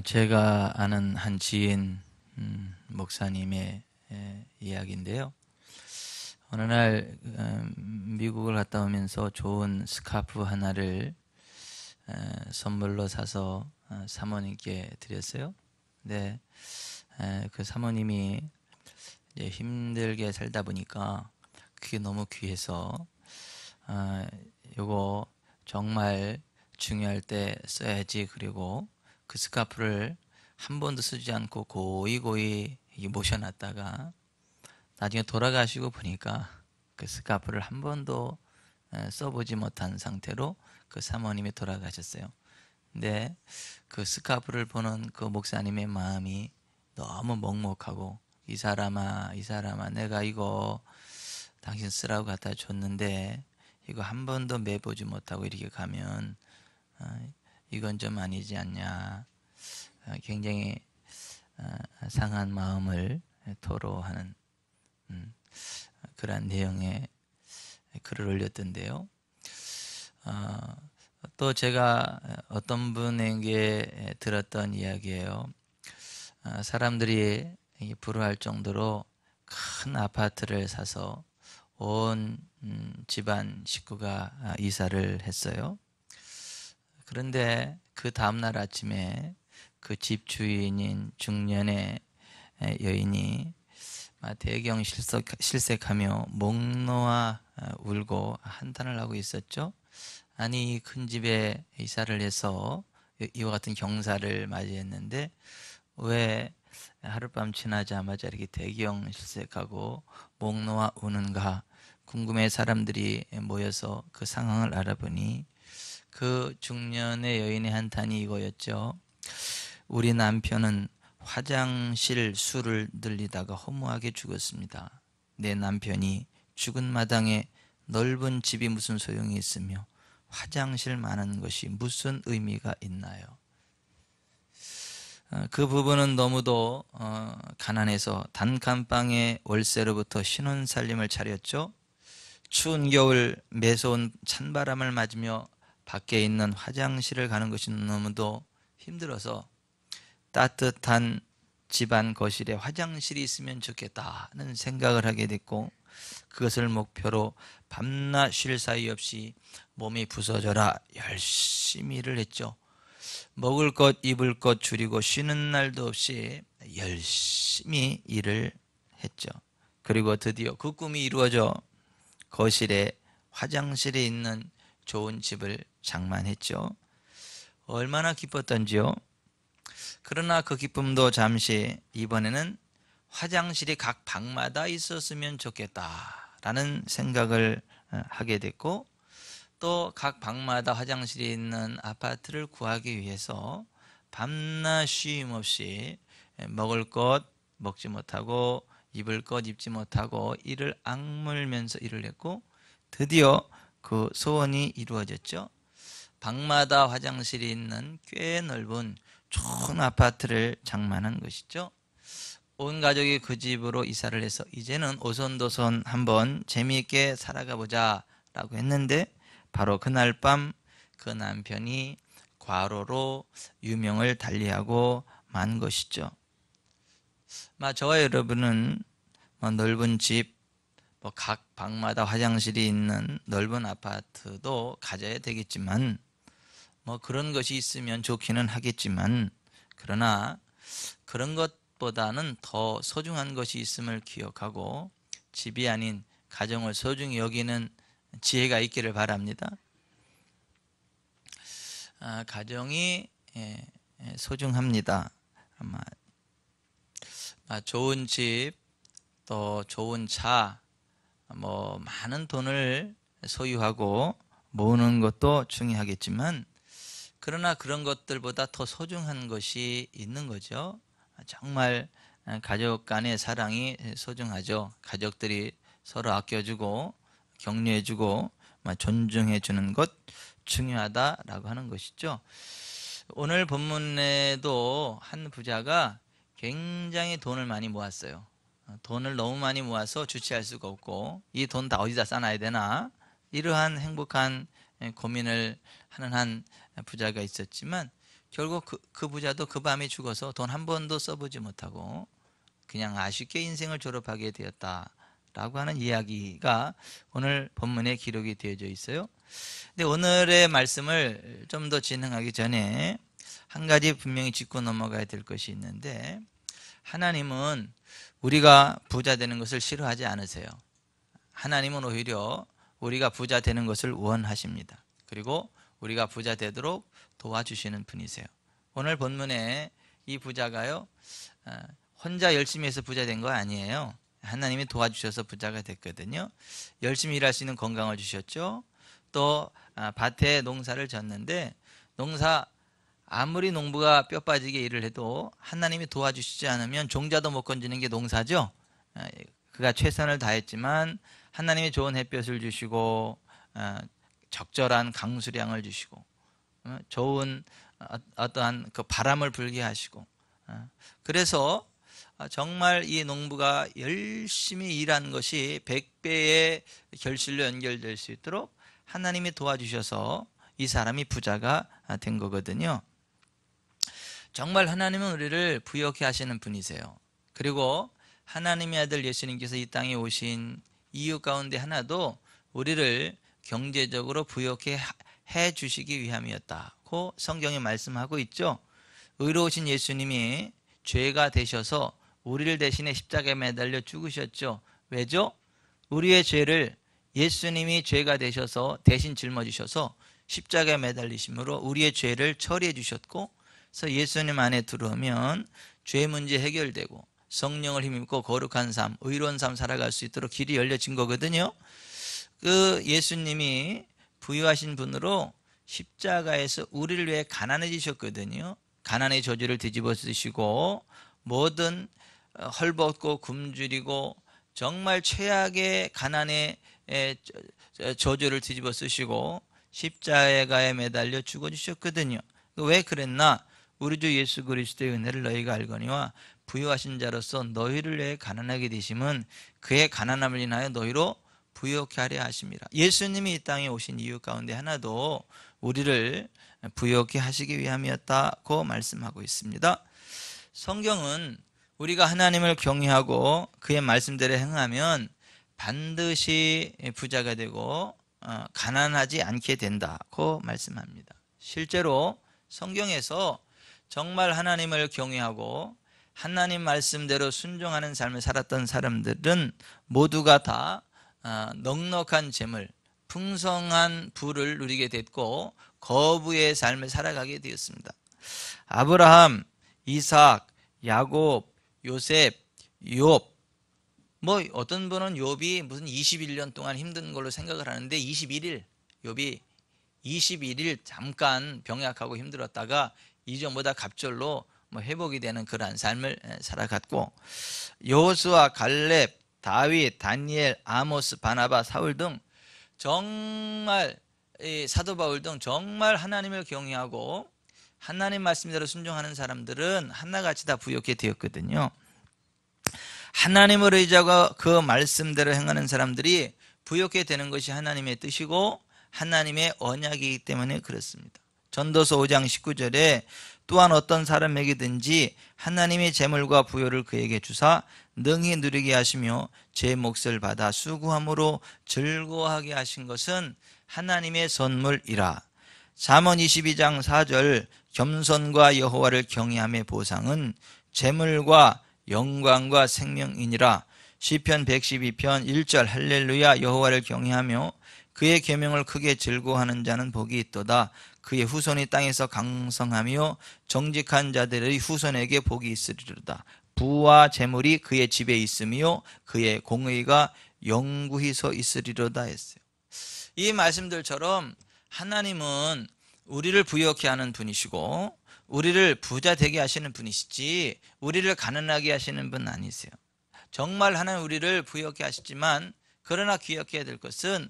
제가 아는 한 지인 목사님의 이야기인데요. 어느 날 미국을 갔다 오면서 좋은 스카프 하나를 선물로 사서 사모님께 드렸어요. 근데 그 사모님이 이제 힘들게 살다 보니까 그게 너무 귀해서 요거 정말 중요할 때 써야지, 그리고 그 스카프를 한 번도 쓰지 않고 고이고이 모셔놨다가 나중에 돌아가시고 보니까 그 스카프를 한 번도 써보지 못한 상태로 그 사모님이 돌아가셨어요. 근데 그 스카프를 보는 그 목사님의 마음이 너무 먹먹하고, 이 사람아, 이 사람아, 내가 이거 당신 쓰라고 갖다 줬는데 이거 한 번도 매보지 못하고 이렇게 가면 이건 좀 아니지 않냐. 굉장히 상한 마음을 토로하는 그러한 내용의 글을 올렸던데요. 또 제가 어떤 분에게 들었던 이야기예요. 사람들이 부러워할 정도로 큰 아파트를 사서 온 집안 식구가 이사를 했어요. 그런데 그 다음날 아침에 그 집 주인인 중년의 여인이 대경 실색하며 목 놓아 울고 한탄을 하고 있었죠. 아니, 이 큰 집에 이사를 해서 이와 같은 경사를 맞이했는데 왜 하룻밤 지나자마자 이렇게 대경 실색하고 목 놓아 우는가 궁금해 사람들이 모여서 그 상황을 알아보니 그 중년의 여인의 한탄이 이거였죠. 우리 남편은 화장실 수를 늘리다가 허무하게 죽었습니다. 내 남편이 죽은 마당에 넓은 집이 무슨 소용이 있으며 화장실 많은 것이 무슨 의미가 있나요? 그 부부는 너무도 가난해서 단칸방의 월세로부터 신혼살림을 차렸죠. 추운 겨울 매서운 찬바람을 맞으며 밖에 있는 화장실을 가는 것이 너무도 힘들어서 따뜻한 집안 거실에 화장실이 있으면 좋겠다는 생각을 하게 됐고, 그것을 목표로 밤낮 쉴 사이 없이 몸이 부서져라 열심히 일을 했죠. 먹을 것 입을 것 줄이고 쉬는 날도 없이 열심히 일을 했죠. 그리고 드디어 그 꿈이 이루어져 거실에 화장실에 있는 좋은 집을 장만했죠. 얼마나 기뻤던지요. 그러나 그 기쁨도 잠시, 이번에는 화장실이 각 방마다 있었으면 좋겠다라는 생각을 하게 됐고, 또 각 방마다 화장실이 있는 아파트를 구하기 위해서 밤낮 쉼 없이 먹을 것 먹지 못하고 입을 것 입지 못하고 이를 악물면서 일을 했고, 드디어 그 소원이 이루어졌죠. 방마다 화장실이 있는 꽤 넓은 좋은 아파트를 장만한 것이죠. 온 가족이 그 집으로 이사를 해서 이제는 오손도손 한번 재미있게 살아가 보자 라고 했는데, 바로 그날 밤 그 남편이 과로로 유명을 달리하고 만 것이죠. 저와 여러분은 넓은 집, 각 방마다 화장실이 있는 넓은 아파트도 가져야 되겠지만, 그런 것이 있으면 좋기는 하겠지만, 그러나 그런 것보다는 더 소중한 것이 있음을 기억하고 집이 아닌 가정을 소중히 여기는 지혜가 있기를 바랍니다. 가정이 소중합니다. 아마 좋은 집, 또 좋은 차, 많은 돈을 소유하고 모으는 것도 중요하겠지만, 그러나 그런 것들보다 더 소중한 것이 있는 거죠. 정말 가족 간의 사랑이 소중하죠. 가족들이 서로 아껴주고 격려해주고 존중해주는 것 중요하다라고 하는 것이죠. 오늘 본문에도 한 부자가 굉장히 돈을 많이 모았어요. 돈을 너무 많이 모아서 주체할 수가 없고, 이 돈 다 어디다 써놔야 되나, 이러한 행복한 고민을 하는 한 부자가 있었지만, 결국 그 부자도 그 밤에 죽어서 돈 한 번도 써보지 못하고 그냥 아쉽게 인생을 졸업하게 되었다라고 하는 이야기가 오늘 본문에 기록이 되어져 있어요. 근데 오늘의 말씀을 좀 더 진행하기 전에 한 가지 분명히 짚고 넘어가야 될 것이 있는데, 하나님은 우리가 부자 되는 것을 싫어하지 않으세요. 하나님은 오히려 우리가 부자 되는 것을 원하십니다. 그리고 우리가 부자 되도록 도와주시는 분이세요. 오늘 본문에 이 부자가요, 혼자 열심히 해서 부자 된 거 아니에요. 하나님이 도와주셔서 부자가 됐거든요. 열심히 일할 수 있는 건강을 주셨죠. 또 밭에 농사를 졌는데, 농사 아무리 농부가 뼈 빠지게 일을 해도 하나님이 도와주시지 않으면 종자도 못 건지는 게 농사죠. 그가 최선을 다했지만 하나님이 좋은 햇볕을 주시고 적절한 강수량을 주시고 좋은 어떠한 그 바람을 불게 하시고, 그래서 정말 이 농부가 열심히 일한 것이 100배의 결실로 연결될 수 있도록 하나님이 도와주셔서 이 사람이 부자가 된 거거든요. 정말 하나님은 우리를 부유하게 하시는 분이세요. 그리고 하나님의 아들 예수님께서 이 땅에 오신 이유 가운데 하나도 우리를 경제적으로 부유하게 해 주시기 위함이었다고 성경이 말씀하고 있죠. 의로우신 예수님이 죄가 되셔서 우리를 대신에 십자가에 매달려 죽으셨죠. 왜죠? 우리의 죄를 예수님이 죄가 되셔서 대신 짊어지셔서 십자가에 매달리심으로 우리의 죄를 처리해 주셨고, 그래서 예수님 안에 들어오면 죄 문제 해결되고 성령을 힘입고 거룩한 삶, 의로운 삶 살아갈 수 있도록 길이 열려진 거거든요. 그 예수님이 부유하신 분으로 십자가에서 우리를 위해 가난해지셨거든요. 가난의 저주를 뒤집어 쓰시고 모든 헐벗고 굶주리고 정말 최악의 가난의 저주를 뒤집어 쓰시고 십자가에 매달려 죽어주셨거든요. 왜 그랬나? 우리 주 예수 그리스도의 은혜를 너희가 알거니와 부유하신 자로서 너희를 위해 가난하게 되심은 그의 가난함을 인하여 너희로 부유하게 하려 하심이라. 예수님이 이 땅에 오신 이유 가운데 하나도 우리를 부유하게 하시기 위함이었다고 말씀하고 있습니다. 성경은 우리가 하나님을 경외하고 그의 말씀대로 행하면 반드시 부자가 되고 가난하지 않게 된다고 말씀합니다. 실제로 성경에서 정말 하나님을 경외하고 하나님 말씀대로 순종하는 삶을 살았던 사람들은 모두가 다 넉넉한 재물, 풍성한 부를 누리게 됐고 거부의 삶을 살아가게 되었습니다. 아브라함, 이삭, 야곱, 요셉, 욥, 어떤 분은 욥이 무슨 21년 동안 힘든 걸로 생각을 하는데 21일, 욥이 21일 잠깐 병약하고 힘들었다가 이전보다 갑절로 회복이 되는 그러한 삶을 살아갔고, 여호수아, 갈렙, 다윗, 다니엘, 아모스, 바나바, 사울 등 정말 사도 바울 등 정말 하나님을 경외하고 하나님 말씀대로 순종하는 사람들은 하나같이 다 부유하게 되었거든요. 하나님을 의지하고 그 말씀대로 행하는 사람들이 부유하게 되는 것이 하나님의 뜻이고 하나님의 언약이기 때문에 그렇습니다. 전도서 5장 19절에 또한 어떤 사람에게든지 하나님의 재물과 부요를 그에게 주사 능히 누리게 하시며 제 몫을 받아 수고함으로 즐거워하게 하신 것은 하나님의 선물이라. 잠언 22장 4절 겸손과 여호와를 경외함의 보상은 재물과 영광과 생명이니라. 시편 112편 1절 할렐루야 여호와를 경외하며 그의 계명을 크게 즐거워하는 자는 복이 있도다. 그의 후손이 땅에서 강성하며 정직한 자들의 후손에게 복이 있으리로다. 부와 재물이 그의 집에 있으며 그의 공의가 영구히 서 있으리로다 했어요. 이 말씀들처럼 하나님은 우리를 부유하게 하는 분이시고 우리를 부자 되게 하시는 분이시지 우리를 가난하게 하시는 분 아니세요. 정말 하나님 우리를 부유하게 하시지만 그러나 기억해야 될 것은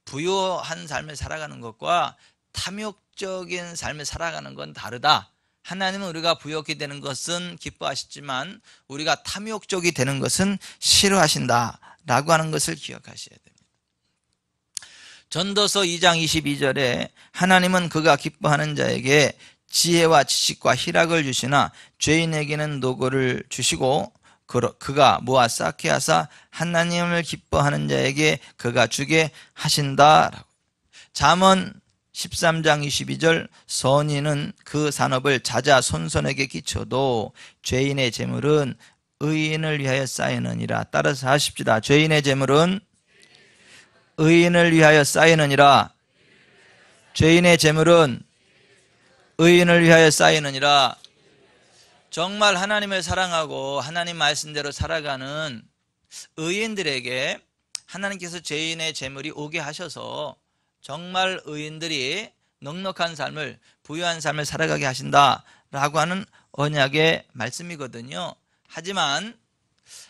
부유한 삶을 살아가는 것과 탐욕적인 삶을 살아가는 건 다르다. 하나님은 우리가 부유하게 되는 것은 기뻐하시지만 우리가 탐욕적이 되는 것은 싫어하신다라고 하는 것을 기억하셔야 됩니다. 전도서 2장 22절에 하나님은 그가 기뻐하는 자에게 지혜와 지식과 희락을 주시나 죄인에게는 노고를 주시고 그가 모아 쌓게 하사 하나님을 기뻐하는 자에게 그가 주게 하신다. 잠언 13장 22절 선인은 그 산업을 자자 손손에게 끼쳐도 죄인의 재물은 의인을 위하여 쌓이느니라. 따라서 하십시다. 죄인의 재물은 의인을 위하여 쌓이느니라. 죄인의 재물은 의인을 위하여 쌓이느니라. 정말 하나님을 사랑하고 하나님 말씀대로 살아가는 의인들에게 하나님께서 죄인의 재물이 오게 하셔서 정말 의인들이 넉넉한 삶을, 부유한 삶을 살아가게 하신다라고 하는 언약의 말씀이거든요. 하지만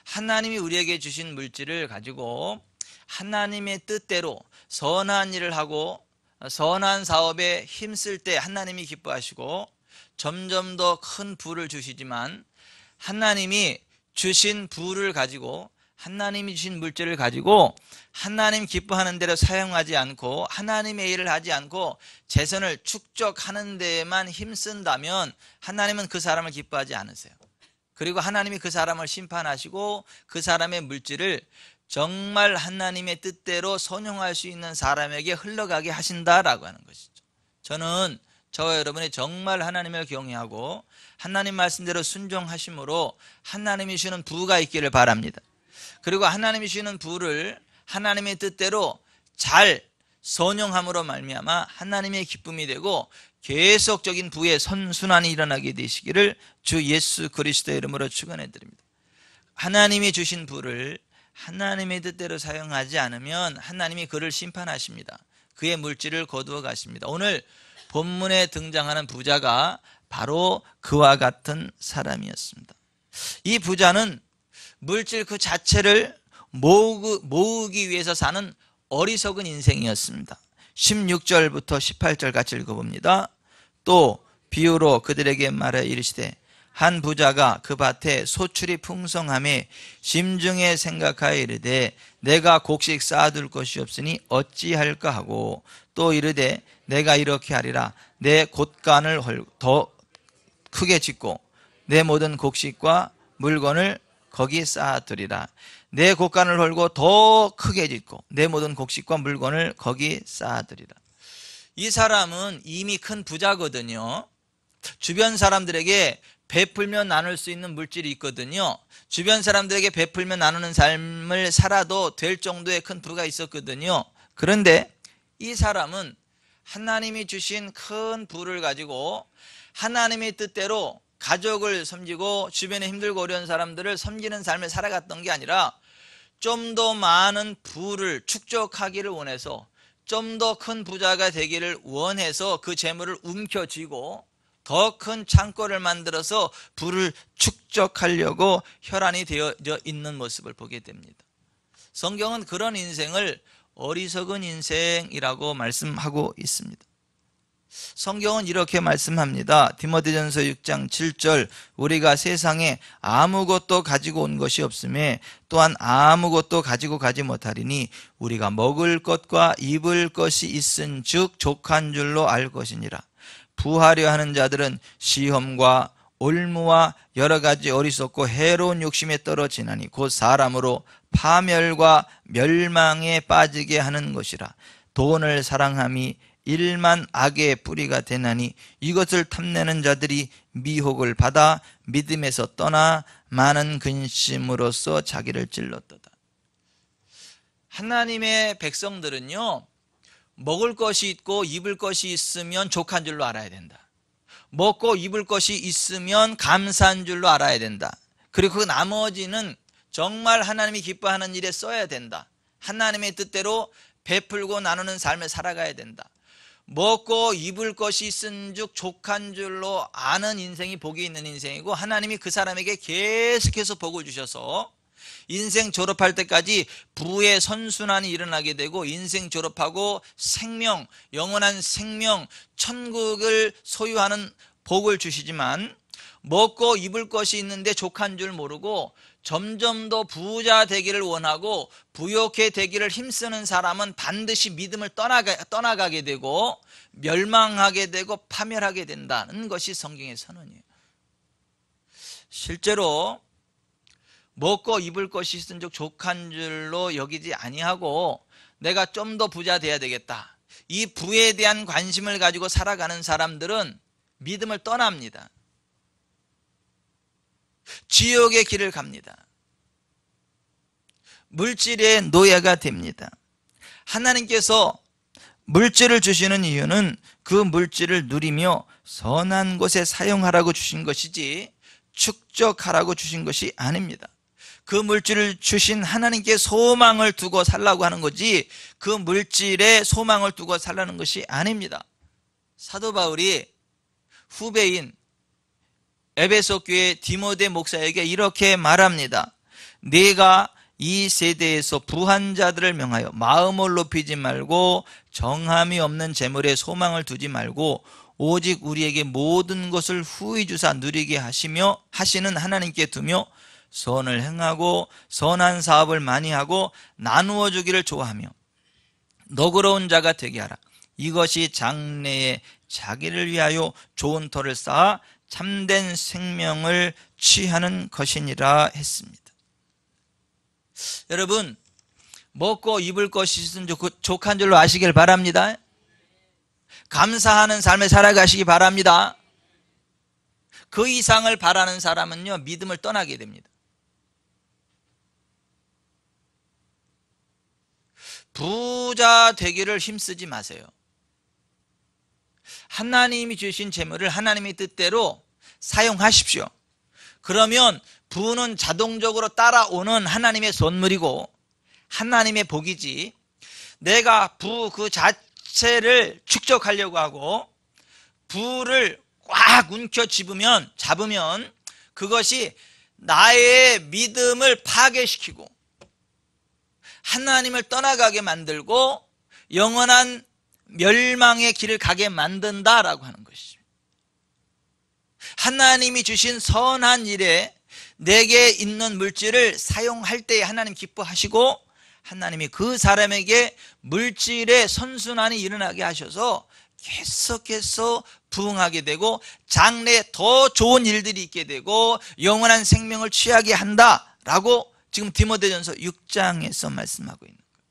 하나님이 우리에게 주신 물질을 가지고 하나님의 뜻대로 선한 일을 하고 선한 사업에 힘쓸 때 하나님이 기뻐하시고 점점 더 큰 부를 주시지만, 하나님이 주신 부를 가지고, 하나님이 주신 물질을 가지고 하나님 기뻐하는 대로 사용하지 않고 하나님의 일을 하지 않고 재산을 축적하는 데에만 힘쓴다면 하나님은 그 사람을 기뻐하지 않으세요. 그리고 하나님이 그 사람을 심판하시고 그 사람의 물질을 정말 하나님의 뜻대로 선용할 수 있는 사람에게 흘러가게 하신다라고 하는 것이죠. 저는 저와 여러분이 정말 하나님을 경외하고 하나님 말씀대로 순종하심으로 하나님이 주시는 부가 있기를 바랍니다. 그리고 하나님이 주시는 부를 하나님의 뜻대로 잘 선용함으로 말미암아 하나님의 기쁨이 되고 계속적인 부의 선순환이 일어나게 되시기를 주 예수 그리스도의 이름으로 축원해 드립니다. 하나님이 주신 부를 하나님의 뜻대로 사용하지 않으면 하나님이 그를 심판하십니다. 그의 물질을 거두어 가십니다. 오늘 본문에 등장하는 부자가 바로 그와 같은 사람이었습니다. 이 부자는 물질 그 자체를 모으기 위해서 사는 어리석은 인생이었습니다. 16절부터 18절 같이 읽어봅니다. 또 비유로 그들에게 말하여 이르시되 한 부자가 그 밭에 소출이 풍성함에 심중에 생각하여 이르되 내가 곡식 쌓아둘 것이 없으니 어찌할까 하고, 또 이르되 내가 이렇게 하리라. 내 곳간을 더 크게 짓고 내 모든 곡식과 물건을 거기 쌓아두리라. 내 곳간을 헐고 더 크게 짓고 내 모든 곡식과 물건을 거기 쌓아두리라. 이 사람은 이미 큰 부자거든요. 주변 사람들에게 베풀며 나눌 수 있는 물질이 있거든요. 주변 사람들에게 베풀며 나누는 삶을 살아도 될 정도의 큰 부가 있었거든요. 그런데 이 사람은 하나님이 주신 큰 부를 가지고 하나님의 뜻대로 가족을 섬기고 주변에 힘들고 어려운 사람들을 섬기는 삶을 살아갔던 게 아니라 좀 더 많은 부를 축적하기를 원해서, 좀 더 큰 부자가 되기를 원해서 그 재물을 움켜쥐고 더 큰 창고를 만들어서 부를 축적하려고 혈안이 되어져 있는 모습을 보게 됩니다. 성경은 그런 인생을 어리석은 인생이라고 말씀하고 있습니다. 성경은 이렇게 말씀합니다. 디모데전서 6장 7절 우리가 세상에 아무것도 가지고 온 것이 없음에 또한 아무것도 가지고 가지 못하리니 우리가 먹을 것과 입을 것이 있은 즉 족한 줄로 알 것이니라. 부하려 하는 자들은 시험과 올무와 여러 가지 어리석고 해로운 욕심에 떨어지나니 곧 사람으로 파멸과 멸망에 빠지게 하는 것이라. 돈을 사랑함이 일만 악의 뿌리가 되나니 이것을 탐내는 자들이 미혹을 받아 믿음에서 떠나 많은 근심으로써 자기를 찔렀도다. 하나님의 백성들은요, 먹을 것이 있고 입을 것이 있으면 족한 줄로 알아야 된다. 먹고 입을 것이 있으면 감사한 줄로 알아야 된다. 그리고 그 나머지는 정말 하나님이 기뻐하는 일에 써야 된다. 하나님의 뜻대로 베풀고 나누는 삶을 살아가야 된다. 먹고 입을 것이 있은즉 족한 줄로 아는 인생이 복이 있는 인생이고, 하나님이 그 사람에게 계속해서 복을 주셔서 인생 졸업할 때까지 부의 선순환이 일어나게 되고, 인생 졸업하고 생명, 영원한 생명, 천국을 소유하는 복을 주시지만, 먹고 입을 것이 있는데 족한 줄 모르고 점점 더 부자 되기를 원하고 부욕해 되기를 힘쓰는 사람은 반드시 믿음을 떠나가게 되고 멸망하게 되고 파멸하게 된다는 것이 성경의 선언이에요. 실제로 먹고 입을 것이 있은즉 족한 줄로 여기지 아니하고 내가 좀 더 부자 돼야 되겠다, 이 부에 대한 관심을 가지고 살아가는 사람들은 믿음을 떠납니다. 지옥의 길을 갑니다. 물질의 노예가 됩니다. 하나님께서 물질을 주시는 이유는 그 물질을 누리며 선한 곳에 사용하라고 주신 것이지 축적하라고 주신 것이 아닙니다. 그 물질을 주신 하나님께 소망을 두고 살라고 하는 거지 그 물질에 소망을 두고 살라는 것이 아닙니다. 사도 바울이 후배인 에베소 교회 디모데 목사에게 이렇게 말합니다. 네가 이 세대에서 부한 자들을 명하여 마음을 높이지 말고 정함이 없는 재물에 소망을 두지 말고 오직 우리에게 모든 것을 후히 주사 누리게 하시는 하나님께 두며 선을 행하고 선한 사업을 많이 하고 나누어 주기를 좋아하며 너그러운 자가 되게 하라. 이것이 장래에 자기를 위하여 좋은 터를 쌓아 참된 생명을 취하는 것이니라 했습니다. 여러분, 먹고 입을 것이 있은 족한 줄로 아시길 바랍니다. 감사하는 삶을 살아가시기 바랍니다. 그 이상을 바라는 사람은요, 믿음을 떠나게 됩니다. 부자 되기를 힘쓰지 마세요. 하나님이 주신 재물을 하나님의 뜻대로 사용하십시오. 그러면 부는 자동적으로 따라오는 하나님의 선물이고 하나님의 복이지, 내가 부 그 자체를 축적하려고 하고 부를 꽉 잡으면 그것이 나의 믿음을 파괴시키고 하나님을 떠나가게 만들고 영원한 멸망의 길을 가게 만든다라고 하는 것입니다. 하나님이 주신 선한 일에 내게 있는 물질을 사용할 때에 하나님 기뻐하시고 하나님이 그 사람에게 물질의 선순환이 일어나게 하셔서 계속해서 부흥하게 되고 장래에 더 좋은 일들이 있게 되고 영원한 생명을 취하게 한다라고 지금 디모데전서 6장에서 말씀하고 있는 거예요.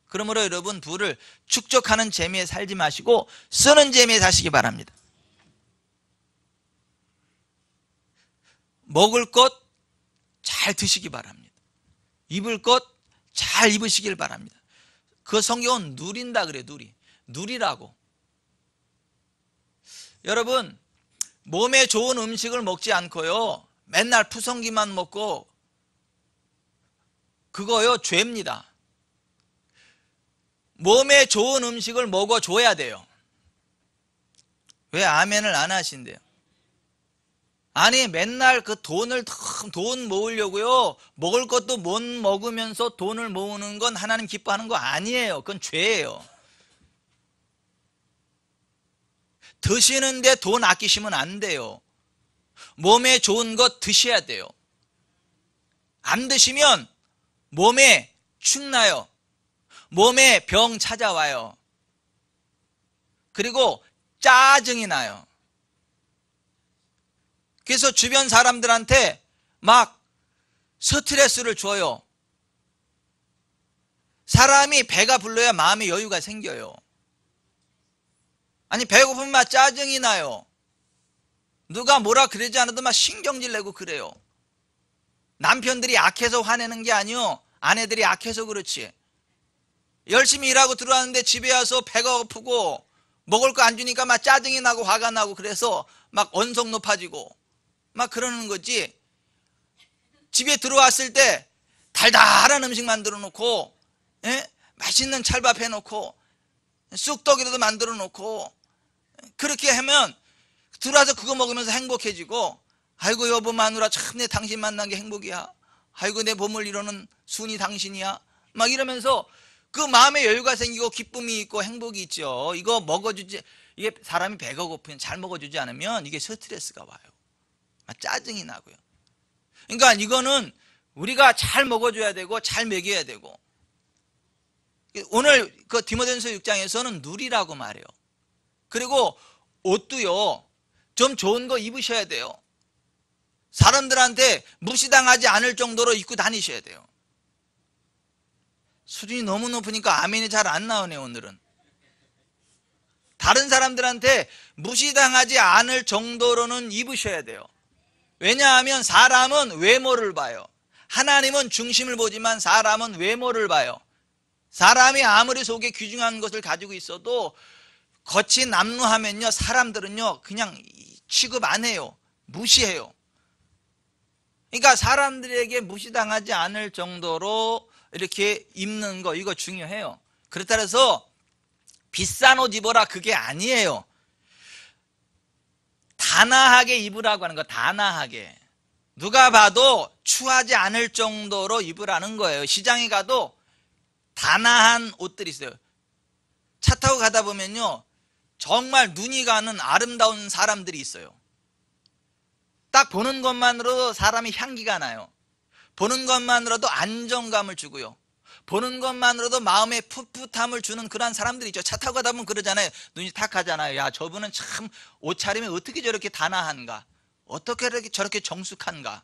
그러므로 여러분, 부를 축적하는 재미에 살지 마시고 쓰는 재미에 사시기 바랍니다. 먹을 것 잘 드시기 바랍니다. 입을 것 잘 입으시길 바랍니다. 그 성경은 누린다 그래요. 누리라고. 여러분, 몸에 좋은 음식을 먹지 않고요 맨날 푸성기만 먹고 그거요 죄입니다. 몸에 좋은 음식을 먹어줘야 돼요. 왜 아멘을 안 하신대요? 아니, 맨날 그 돈 모으려고요 먹을 것도 못 먹으면서 돈을 모으는 건 하나님 기뻐하는 거 아니에요. 그건 죄예요. 드시는데 돈 아끼시면 안 돼요. 몸에 좋은 것 드셔야 돼요. 안 드시면 몸에 축나요. 몸에 병 찾아와요. 그리고 짜증이 나요. 그래서 주변 사람들한테 막 스트레스를 줘요. 사람이 배가 불러야 마음의 여유가 생겨요. 아니, 배고프면 막 짜증이 나요. 누가 뭐라 그러지 않아도 막 신경질 내고 그래요. 남편들이 악해서 화내는 게 아니요, 아내들이 악해서 그렇지. 열심히 일하고 들어왔는데 집에 와서 배가 고프고 먹을 거 안 주니까 막 짜증이 나고 화가 나고 그래서 막 언성 높아지고 막 그러는 거지. 집에 들어왔을 때 달달한 음식 만들어 놓고, 맛있는 찰밥 해놓고 쑥떡이라도 만들어 놓고 그렇게 하면 들어와서 그거 먹으면서 행복해지고, 아이고 여보 마누라 참 내 당신 만난 게 행복이야, 아이고 내 몸을 이루는 순이 당신이야, 막 이러면서 그 마음에 여유가 생기고 기쁨이 있고 행복이 있죠. 이거 먹어주지, 이게 사람이 배가 고프면 잘 먹어주지 않으면 이게 스트레스가 와요. 짜증이 나고요. 그러니까 이거는 우리가 잘 먹어줘야 되고 잘 먹여야 되고, 오늘 그 디모데전서 6장에서는 누리라고 말해요. 그리고 옷도요, 좀 좋은 거 입으셔야 돼요. 사람들한테 무시당하지 않을 정도로 입고 다니셔야 돼요. 수준이 너무 높으니까 아멘이 잘 안 나오네요. 오늘은 다른 사람들한테 무시당하지 않을 정도로는 입으셔야 돼요. 왜냐하면 사람은 외모를 봐요. 하나님은 중심을 보지만 사람은 외모를 봐요. 사람이 아무리 속에 귀중한 것을 가지고 있어도 겉이 남루하면요, 사람들은요 그냥 취급 안 해요. 무시해요. 그러니까 사람들에게 무시당하지 않을 정도로 이렇게 입는 거, 이거 중요해요. 그렇다 해서 비싼 옷 입어라, 그게 아니에요. 단아하게 입으라고 하는 거. 단아하게, 누가 봐도 추하지 않을 정도로 입으라는 거예요. 시장에 가도 단아한 옷들이 있어요. 차 타고 가다 보면요, 정말 눈이 가는 아름다운 사람들이 있어요. 딱 보는 것만으로도 사람이 향기가 나요. 보는 것만으로도 안정감을 주고요. 보는 것만으로도 마음에 풋풋함을 주는 그런 사람들이 있죠. 차 타고 가다 보면 그러잖아요. 눈이 탁 가잖아요. 야, 저분은 참 옷차림이 어떻게 저렇게 단아한가, 어떻게 저렇게 정숙한가.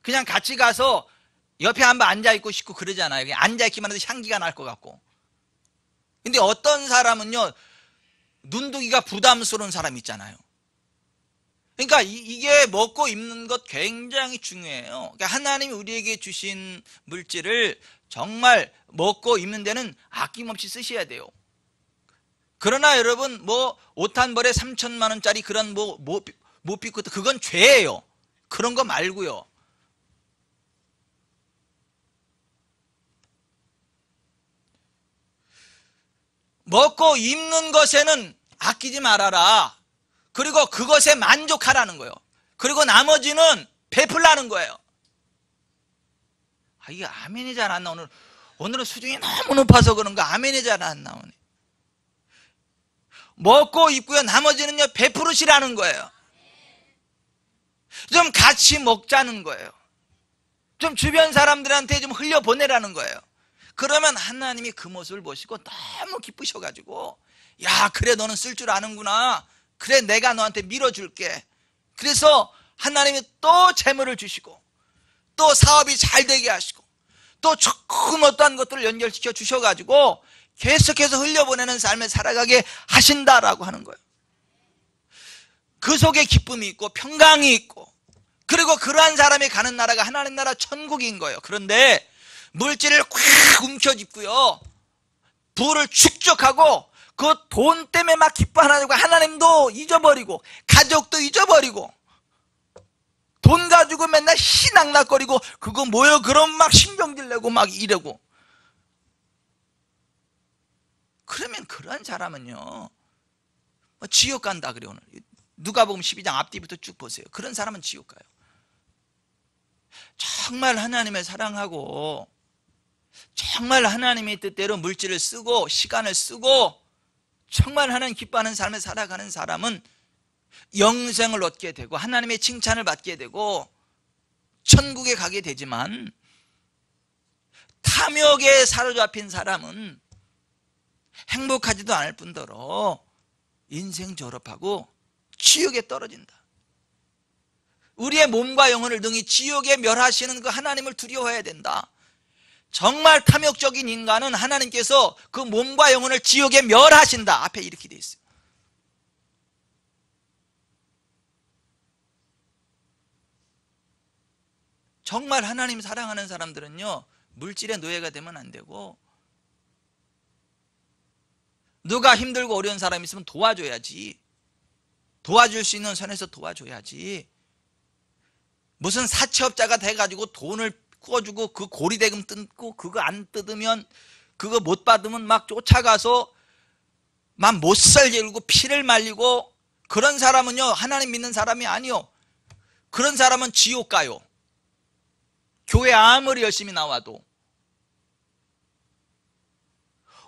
그냥 같이 가서 옆에 한번 앉아있고 싶고 그러잖아요. 그냥 앉아있기만 해도 향기가 날 것 같고. 근데 어떤 사람은요, 눈두기가 부담스러운 사람이 있잖아요. 그러니까 이게 먹고 입는 것 굉장히 중요해요. 그러니까 하나님이 우리에게 주신 물질을 정말 먹고 입는 데는 아낌없이 쓰셔야 돼요. 그러나 여러분, 뭐 옷 한 벌에 3천만 원짜리 그런 못 입고, 그건 죄예요. 그런 거 말고요. 먹고 입는 것에는 아끼지 말아라. 그리고 그것에 만족하라는 거예요. 그리고 나머지는 베풀라는 거예요. 이게 아멘이 잘 안 나오네. 오늘은 수준이 너무 높아서 그런가 아멘이 잘 안 나오네. 먹고 입고요, 나머지는요 베풀으시라는 거예요. 좀 같이 먹자는 거예요. 좀 주변 사람들한테 좀 흘려보내라는 거예요. 그러면 하나님이 그 모습을 보시고 너무 기쁘셔가지고, 야, 그래 너는 쓸 줄 아는구나, 그래 내가 너한테 밀어줄게. 그래서 하나님이 또 재물을 주시고, 또 사업이 잘 되게 하시고, 또 조금 어떠한 것들을 연결시켜 주셔가지고 계속해서 흘려보내는 삶을 살아가게 하신다라고 하는 거예요. 그 속에 기쁨이 있고 평강이 있고, 그리고 그러한 사람이 가는 나라가 하나님 나라 천국인 거예요. 그런데 물질을 꽉 움켜쥐고요, 부를 축적하고 그 돈 때문에 막 기뻐하고 하나님도 잊어버리고 가족도 잊어버리고 돈 가지고 맨날 희낙낙거리고 그거 뭐요? 그럼 막 신경질 내고 막 이러고, 그러면 그런 사람은요 지옥 간다 그래요. 오늘 누가복음 12장 앞뒤부터 쭉 보세요. 그런 사람은 지옥 가요. 정말 하나님을 사랑하고 정말 하나님의 뜻대로 물질을 쓰고 시간을 쓰고 정말 하나님 기뻐하는 삶을 살아가는 사람은 영생을 얻게 되고 하나님의 칭찬을 받게 되고 천국에 가게 되지만, 탐욕에 사로잡힌 사람은 행복하지도 않을 뿐더러 인생 졸업하고 지옥에 떨어진다. 우리의 몸과 영혼을 등이 지옥에 멸하시는 그 하나님을 두려워해야 된다. 정말 탐욕적인 인간은 하나님께서 그 몸과 영혼을 지옥에 멸하신다. 앞에 이렇게 돼 있어요. 정말 하나님 사랑하는 사람들은요 물질의 노예가 되면 안 되고, 누가 힘들고 어려운 사람이 있으면 도와줘야지. 도와줄 수 있는 선에서 도와줘야지. 무슨 사채업자가 돼가지고 돈을 꾸어주고 그 고리대금 뜯고 그거 안 뜯으면, 그거 못 받으면 막 쫓아가서 막 못살 지르고 피를 말리고, 그런 사람은요 하나님 믿는 사람이 아니요. 그런 사람은 지옥 가요. 교회 아무리 열심히 나와도.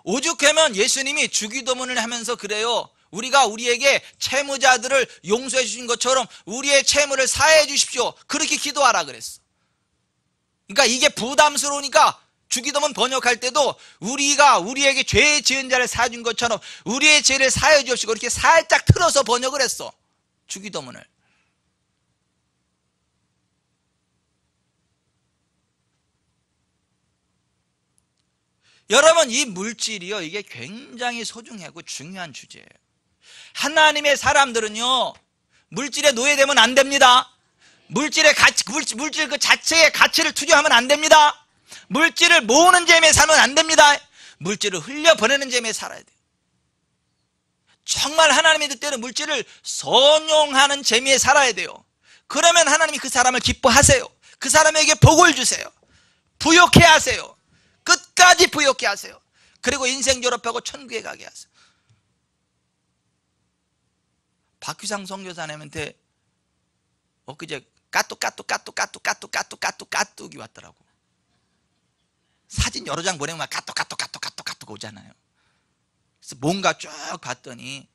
오죽하면 예수님이 주기도문을 하면서 그래요. 우리가 우리에게 채무자들을 용서해 주신 것처럼 우리의 채무를 사해 주십시오. 그렇게 기도하라 그랬어. 그러니까 이게 부담스러우니까 주기도문 번역할 때도 우리가 우리에게 죄 지은 자를 사준 것처럼 우리의 죄를 사여 주옵시고 이렇게 살짝 틀어서 번역을 했어. 주기도문을. 여러분, 이 물질이요, 이게 굉장히 소중하고 중요한 주제예요. 하나님의 사람들은요, 물질에 노예되면 안 됩니다. 물질 그 자체의 가치를 투자하면 안 됩니다. 물질을 모으는 재미에 살면 안 됩니다. 물질을 흘려보내는 재미에 살아야 돼요. 정말 하나님의 뜻대로 물질을 선용하는 재미에 살아야 돼요. 그러면 하나님이 그 사람을 기뻐하세요. 그 사람에게 복을 주세요. 부욕해 하세요. 끝까지 부욕해 하세요. 그리고 인생 졸업하고 천국에 가게 하세요. 박규상 선교사님한테 엊그제 까뚝이 왔더라고. 사진 여러 장 보내면 막 까뚝 오잖아요. 그래서 뭔가 쭉 봤더니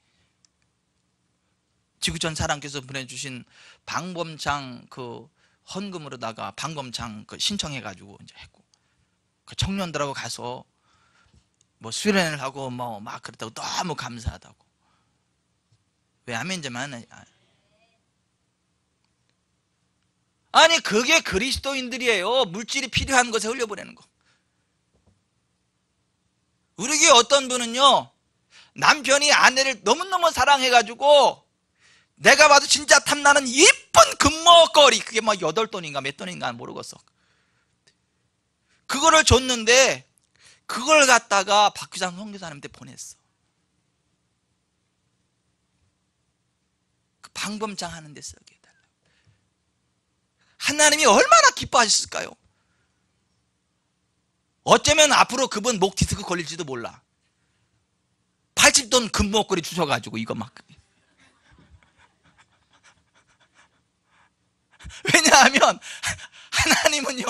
지구촌 사람께서 보내주신 방범창 그 헌금으로다가 방범창 그 신청해가지고 이제 했고, 그 청년들하고 가서 뭐 수련을 하고 뭐 막 그랬다고 너무 감사하다고. 왜 아멘이지만 아니 그게 그리스도인들이에요. 물질이 필요한 것에 흘려보내는 거. 우리 교회 어떤 분은요, 남편이 아내를 너무너무 사랑해가지고 내가 봐도 진짜 탐나는 이쁜 금목걸이, 그게 막 8돈인가 몇 돈인가 모르겠어. 그거를 줬는데 그걸 갖다가 박규상 선교사님한테 보냈어. 그 방범장 하는 데 쓰게 해달라고. 하나님이 얼마나 기뻐하셨을까요? 어쩌면 앞으로 그분 목 디스크 걸릴지도 몰라. 80돈 금목걸이 주셔가지고 이거 막. 왜냐하면 하나님은요,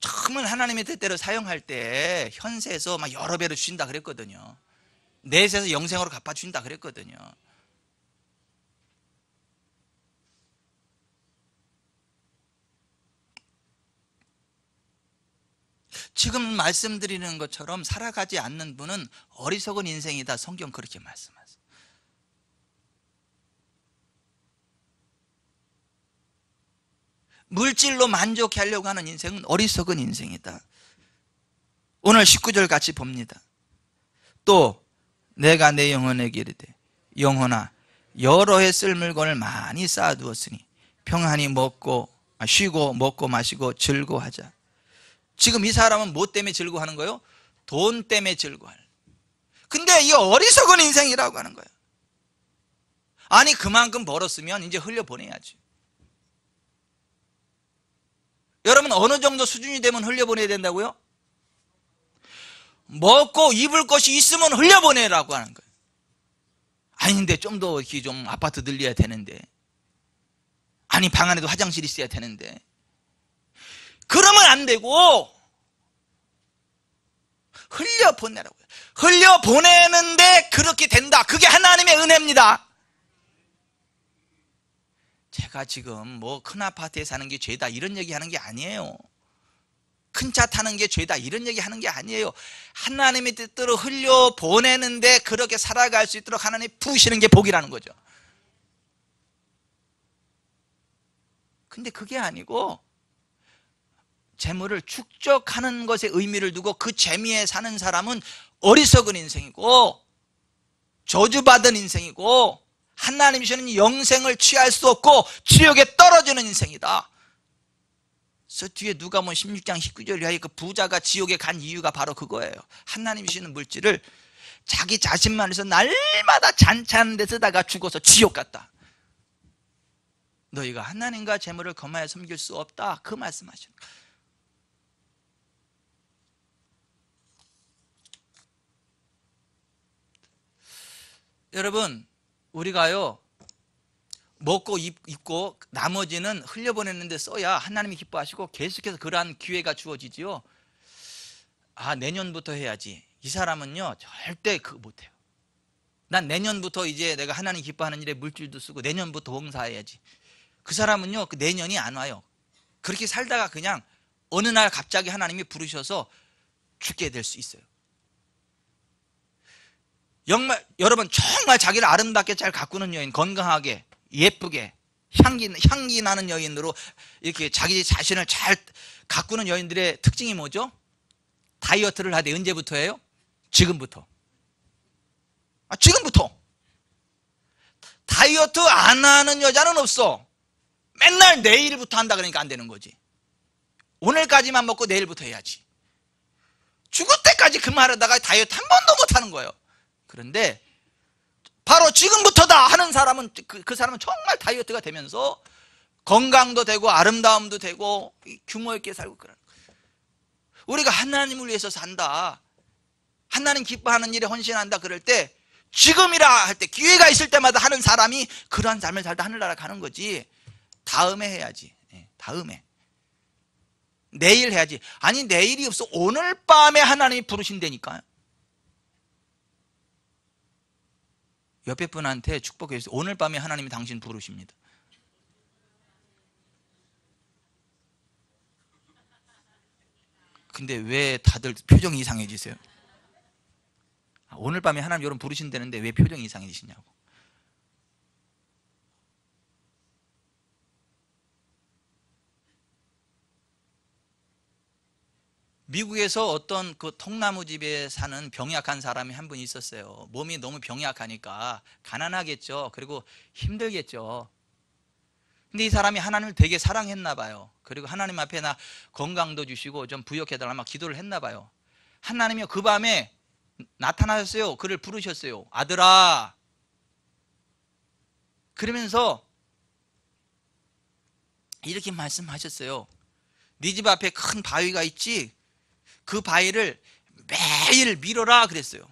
처음은 하나님의 뜻대로 사용할 때 현세에서 막 여러 배로 주신다 그랬거든요. 내세에서 영생으로 갚아준다 그랬거든요. 지금 말씀드리는 것처럼 살아가지 않는 분은 어리석은 인생이다. 성경 그렇게 말씀하세요. 물질로 만족하려고 하는 인생은 어리석은 인생이다. 오늘 19절 같이 봅니다. 또 내가 내 영혼에게 이르되 영혼아 여러 해 쓸 물건을 많이 쌓아두었으니 평안히 쉬고 먹고 마시고 즐거워하자. 지금 이 사람은 뭐 때문에 즐거워하는 거예요? 돈 때문에 즐거워할. 근데 이 어리석은 인생이라고 하는 거예요. 아니 그만큼 벌었으면 이제 흘려보내야지. 여러분 어느 정도 수준이 되면 흘려보내야 된다고요? 먹고 입을 것이 있으면 흘려보내라고 하는 거예요. 아니 근데 좀 더 이렇게 좀 아파트 늘려야 되는데, 아니 방 안에도 화장실이 있어야 되는데, 그러면 안 되고 흘려보내라고요. 흘려보내는데 그렇게 된다. 그게 하나님의 은혜입니다. 제가 지금 뭐 큰 아파트에 사는 게 죄다 이런 얘기 하는 게 아니에요. 큰 차 타는 게 죄다 이런 얘기 하는 게 아니에요. 하나님의 뜻대로 흘려보내는데 그렇게 살아갈 수 있도록 하나님 부으시는 게 복이라는 거죠. 근데 그게 아니고 재물을 축적하는 것에 의미를 두고 그 재미에 사는 사람은 어리석은 인생이고 저주받은 인생이고 하나님이 주시는 영생을 취할 수 없고 지옥에 떨어지는 인생이다. 그래서 뒤에 누가복음 16장 19절에 그 부자가 지옥에 간 이유가 바로 그거예요. 하나님이 주시는 물질을 자기 자신만 해서 날마다 잔치하는 데 쓰다가 죽어서 지옥 갔다. 너희가 하나님과 재물을 거마에 섬길 수 없다. 그 말씀하시는 거예요. 여러분 우리가요 먹고 입고 나머지는 흘려보내는 데 써야 하나님이 기뻐하시고 계속해서 그러한 기회가 주어지지요. 아 내년부터 해야지. 이 사람은요 절대 그거 못해요. 난 내년부터 이제 내가 하나님 기뻐하는 일에 물질도 쓰고 내년부터 봉사해야지. 그 사람은요 그 내년이 안 와요. 그렇게 살다가 그냥 어느 날 갑자기 하나님이 부르셔서 죽게 될 수 있어요. 여러분 정말 자기를 아름답게 잘 가꾸는 여인, 건강하게 예쁘게 향기 나는 여인으로 이렇게 자기 자신을 잘 가꾸는 여인들의 특징이 뭐죠? 다이어트를 하되 언제부터예요? 지금부터. 지금부터. 다이어트 안 하는 여자는 없어. 맨날 내일부터 한다 그러니까 안 되는 거지. 오늘까지만 먹고 내일부터 해야지. 죽을 때까지 그 말하다가 다이어트 한 번도 못 하는 거예요. 그런데 바로 지금부터다 하는 사람은 그 사람은 정말 다이어트가 되면서 건강도 되고 아름다움도 되고 규모 있게 살고 그러는 거예요. 우리가 하나님을 위해서 산다, 하나님 기뻐하는 일에 헌신한다 그럴 때 지금이라 할 때 기회가 있을 때마다 하는 사람이 그러한 삶을 살다 하늘나라 가는 거지. 다음에 해야지. 다음에 내일 해야지. 아니 내일이 없어. 오늘 밤에 하나님이 부르신다니까요. 옆에 분한테 축복해 주세요. 오늘 밤에 하나님이 당신 부르십니다. 근데 왜 다들 표정이 이상해지세요? 오늘 밤에 하나님 여러분 부르신다는데 왜 표정이 이상해지시냐고. 미국에서 어떤 그 통나무 집에 사는 병약한 사람이 한 분 있었어요. 몸이 너무 병약하니까 가난하겠죠. 그리고 힘들겠죠. 근데 이 사람이 하나님을 되게 사랑했나 봐요. 그리고 하나님 앞에 나 건강도 주시고 좀 부역해달라 막 기도를 했나 봐요. 하나님이 그 밤에 나타나셨어요. 그를 부르셨어요. 아들아. 그러면서 이렇게 말씀하셨어요. 네 집 앞에 큰 바위가 있지? 그 바위를 매일 밀어라 그랬어요.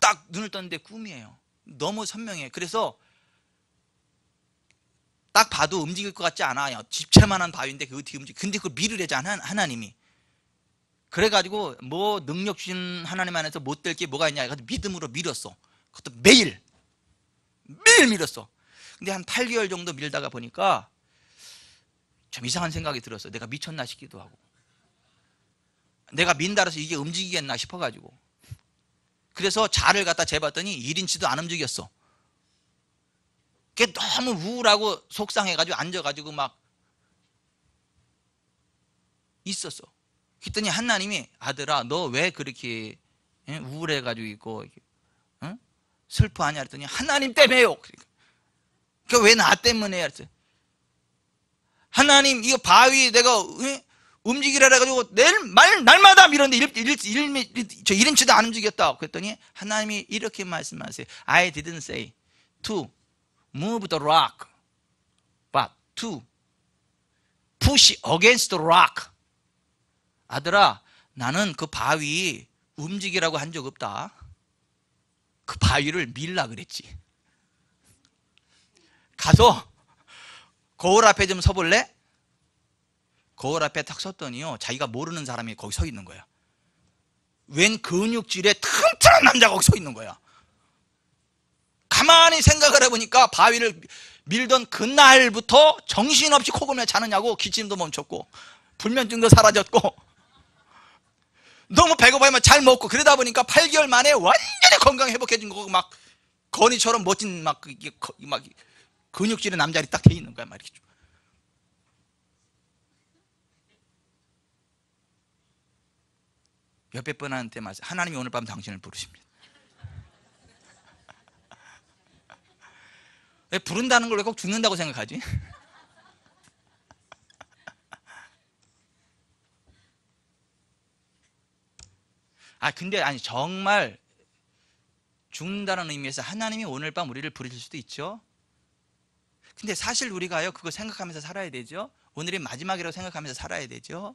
딱 눈을 떴는데 꿈이에요. 너무 선명해. 그래서 딱 봐도 움직일 것 같지 않아요. 집채만한 바위인데 그거 어떻게 움직여. 근데 그걸 밀으래잖아 하나님이. 그래가지고 뭐 능력 주신 하나님 안에서 못 될 게 뭐가 있냐 해가지고 믿음으로 밀었어. 그것도 매일 밀었어. 근데 한 8개월 정도 밀다가 보니까 좀 이상한 생각이 들었어. 내가 미쳤나 싶기도 하고, 내가 민다 해서 이게 움직이겠나 싶어가지고. 그래서 자를 갖다 재봤더니 1인치도 안 움직였어. 그게 너무 우울하고 속상해가지고 앉아가지고 막 있었어. 그랬더니 하나님이 아들아 너 왜 그렇게 우울해가지고 있고 슬퍼하냐 그랬더니 하나님 때문에요. 그러니까 왜 나 때문에 그랬어요. 하나님 이거 바위 내가 움직이라 해가지고 날마다 밀었는데 1인치도 안 움직였다. 그랬더니 하나님이 이렇게 말씀하세요. I didn't say to move the rock but to push against the rock. 아들아 나는 그 바위 움직이라고 한 적 없다. 그 바위를 밀라 그랬지. 가서 거울 앞에 좀 서볼래? 거울 앞에 딱 섰더니요 자기가 모르는 사람이 거기 서 있는 거야. 웬 근육질에 튼튼한 남자가 거기 서 있는 거야. 가만히 생각을 해보니까 바위를 밀던 그날부터 정신없이 코골며 자느냐고 기침도 멈췄고 불면증도 사라졌고 너무 배고파면 잘 먹고 그러다 보니까 8개월 만에 완전히 건강 회복해진 거고 막 건이처럼 멋진 막 근육질의 남자리 딱 돼 있는 거야 말이죠. 옆에 분한테 말씀. 하나님이 오늘 밤 당신을 부르십니다. 왜 부른다는 걸 왜 꼭 죽는다고 생각하지? 근데 정말 죽는다는 의미에서 하나님이 오늘 밤 우리를 부르실 수도 있죠. 근데 사실 우리가요 그거 생각하면서 살아야 되죠. 오늘이 마지막이라고 생각하면서 살아야 되죠.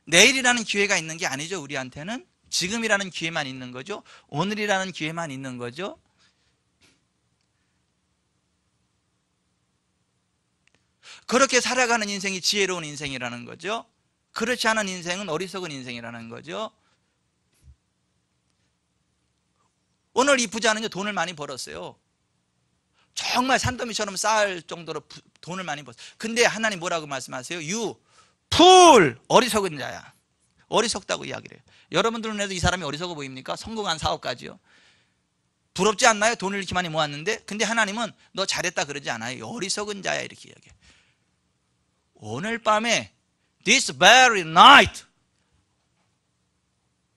내일이라는 기회가 있는 게 아니죠. 우리한테는 지금이라는 기회만 있는 거죠. 오늘이라는 기회만 있는 거죠. 그렇게 살아가는 인생이 지혜로운 인생이라는 거죠. 그렇지 않은 인생은 어리석은 인생이라는 거죠. 오늘 이 부자는요 돈을 많이 벌었어요. 정말 산더미처럼 쌓을 정도로 돈을 많이 벌었어요. 근데 하나님 뭐라고 말씀하세요? You fool! 어리석은 자야. 어리석다고 이야기를 해요. 여러분들 눈에도 이 사람이 어리석어 보입니까? 성공한 사업까지요. 부럽지 않나요? 돈을 이렇게 많이 모았는데. 근데 하나님은 너 잘했다 그러지 않아요. 어리석은 자야 이렇게 이야기해요. 오늘 밤에 This very night,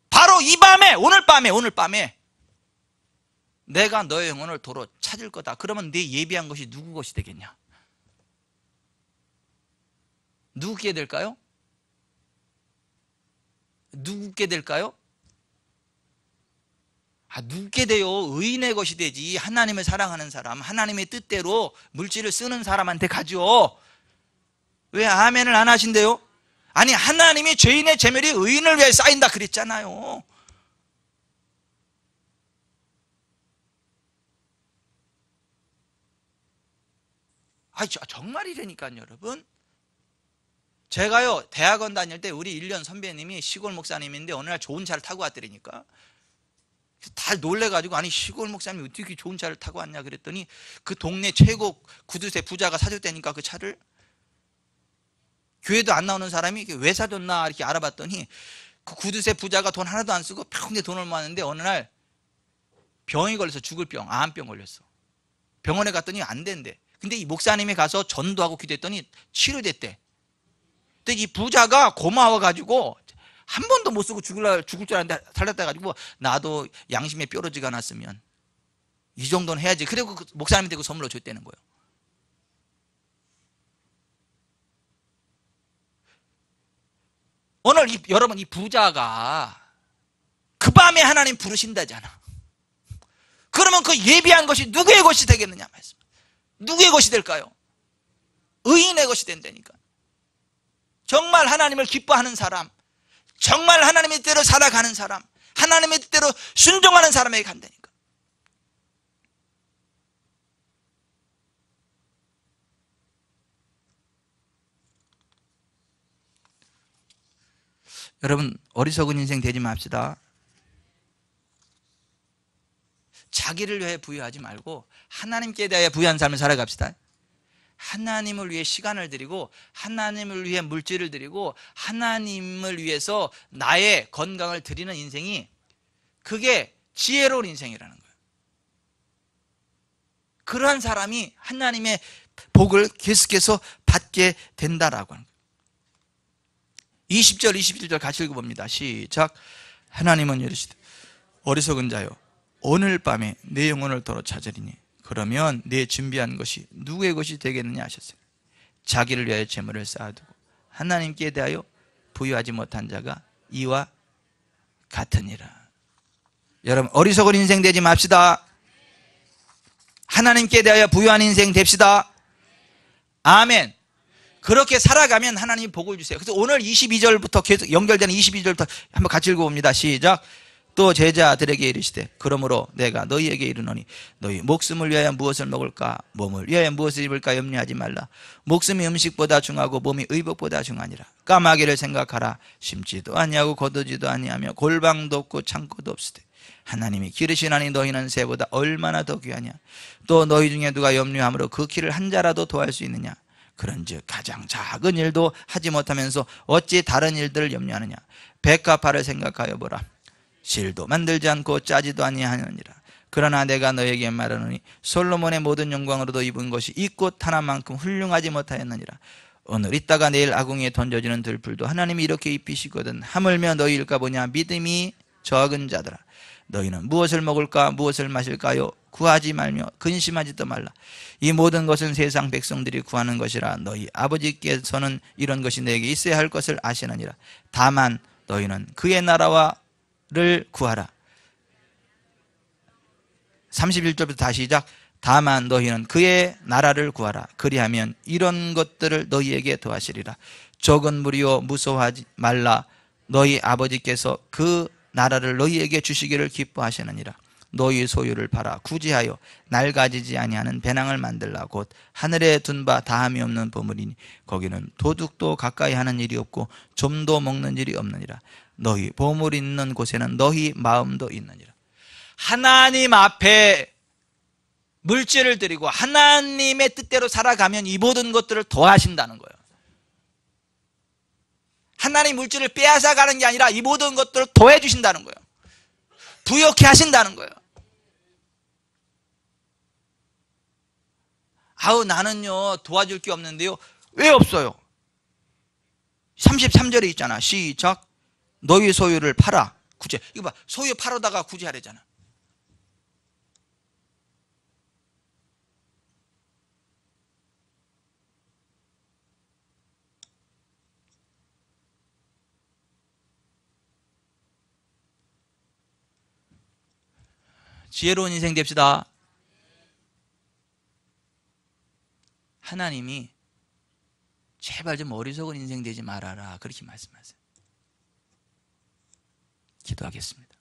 바로 이 밤에, 오늘 밤에 내가 너의 영혼을 도로 찾을 거다. 그러면 네 예비한 것이 누구 것이 되겠냐? 누구께 될까요? 누구께 될까요? 누구께 돼요? 의인의 것이 되지. 하나님을 사랑하는 사람, 하나님의 뜻대로 물질을 쓰는 사람한테 가죠. 왜 아멘을 안 하신대요? 아니, 하나님이 죄인의 재물이 의인을 위해 쌓인다 그랬잖아요. 정말이라니까요, 여러분. 제가요, 대학원 다닐 때 우리 1년 선배님이 시골 목사님인데 어느 날 좋은 차를 타고 왔더라니까. 다 놀래가지고, 아니, 시골 목사님이 어떻게 좋은 차를 타고 왔냐 그랬더니 그 동네 최고 구두쇠 부자가 사줬다니까, 그 차를. 교회도 안 나오는 사람이 왜 사줬나 이렇게 알아봤더니 그 구두쇠 부자가 돈 하나도 안 쓰고 평생 돈을 모았는데 어느 날 병이 걸려서 죽을 병, 암병 걸렸어. 병원에 갔더니 안 된대. 근데 이 목사님이 가서 전도하고 기도했더니 치료됐대. 근데 이 부자가 고마워가지고 한 번도 못 쓰고 죽을 줄 알았는데 살렸다 가지고, 나도 양심에 뾰루지가 났으면 이 정도는 해야지. 그리고 그 목사님한테 그 선물로 줬다는 거예요. 오늘 여러분, 이 부자가 그 밤에 하나님 부르신다잖아. 그러면 그 예비한 것이 누구의 것이 되겠느냐 말씀. 누구의 것이 될까요? 의인의 것이 된다니까. 정말 하나님을 기뻐하는 사람, 정말 하나님의 뜻대로 살아가는 사람, 하나님의 뜻대로 순종하는 사람에게 간다니까. 여러분, 어리석은 인생 되지 맙시다. 자기를 위해 부여하지 말고 하나님께 대하여 부여한 삶을 살아갑시다. 하나님을 위해 시간을 드리고, 하나님을 위해 물질을 드리고, 하나님을 위해서 나의 건강을 드리는 인생이, 그게 지혜로운 인생이라는 거예요. 그러한 사람이 하나님의 복을 계속해서 받게 된다라고 하는 거예요. 20절 21절 같이 읽어봅니다. 시작. 하나님은 이르시되 어리석은 자여, 오늘 밤에 내 영혼을 도로 찾으리니 그러면 내 준비한 것이 누구의 것이 되겠느냐 하셨어요. 자기를 위하여 재물을 쌓아두고 하나님께 대하여 부여하지 못한 자가 이와 같으니라. 여러분, 어리석은 인생 되지 맙시다. 하나님께 대하여 부여한 인생 됩시다. 아멘. 그렇게 살아가면 하나님이 복을 주세요. 그래서 오늘 22절부터 계속 연결되는 22절부터 한번 같이 읽어봅니다. 시작. 또 제자들에게 이르시되 그러므로 내가 너희에게 이르노니 너희 목숨을 위하여 무엇을 먹을까, 몸을 위하여 무엇을 입을까 염려하지 말라. 목숨이 음식보다 중하고 몸이 의복보다 중하니라. 까마귀를 생각하라. 심지도 아니하고 거두지도 아니하며 골방도 없고 창고도 없으되 하나님이 기르시나니 너희는 새보다 얼마나 더 귀하냐. 또 너희 중에 누가 염려함으로 그 길을 한 자라도 더할 수 있느냐. 그런즉 가장 작은 일도 하지 못하면서 어찌 다른 일들을 염려하느냐. 백합화를 생각하여 보라. 실도 만들지 않고 짜지도 아니하느니라. 그러나 내가 너에게 말하노니 솔로몬의 모든 영광으로도 입은 것이 이 꽃 하나만큼 훌륭하지 못하였느니라. 오늘 있다가 내일 아궁이에 던져지는 들풀도 하나님이 이렇게 입히시거든. 하물며 너희일까 보냐. 믿음이 적은 자들아, 너희는 무엇을 먹을까 무엇을 마실까요? 구하지 말며 근심하지도 말라. 이 모든 것은 세상 백성들이 구하는 것이라. 너희 아버지께서는 이런 것이 너에게 있어야 할 것을 아시느니라. 다만 너희는 그의 나라와를 구하라. 31절부터 다시 시작. 다만 너희는 그의 나라를 구하라. 그리하면 이런 것들을 너희에게 더하시리라. 적은 무리여 무서워하지 말라. 너희 아버지께서 그 나라를 너희에게 주시기를 기뻐하시느니라. 너희 소유를 팔아 구제하여 낡아지지 아니하는 배낭을 만들라. 곧 하늘에 둔 바 다함이 없는 보물이니 거기는 도둑도 가까이 하는 일이 없고 좀도 먹는 일이 없느니라. 너희 보물이 있는 곳에는 너희 마음도 있느니라. 하나님 앞에 물질을 드리고 하나님의 뜻대로 살아가면 이 모든 것들을 더하신다는 거예요. 하나님 물질을 빼앗아 가는 게 아니라 이 모든 것들을 더해 주신다는 거예요. 부욕해 하신다는 거예요. 아우 나는요 도와줄 게 없는데요. 왜 없어요? 33절에 있잖아. 시작. 너희 소유를 팔아. 구제. 이거 봐. 소유 팔아다가 구제하래잖아. 지혜로운 인생 됩시다. 하나님이 제발 좀 어리석은 인생 되지 말아라 그렇게 말씀하세요. 기도하겠습니다.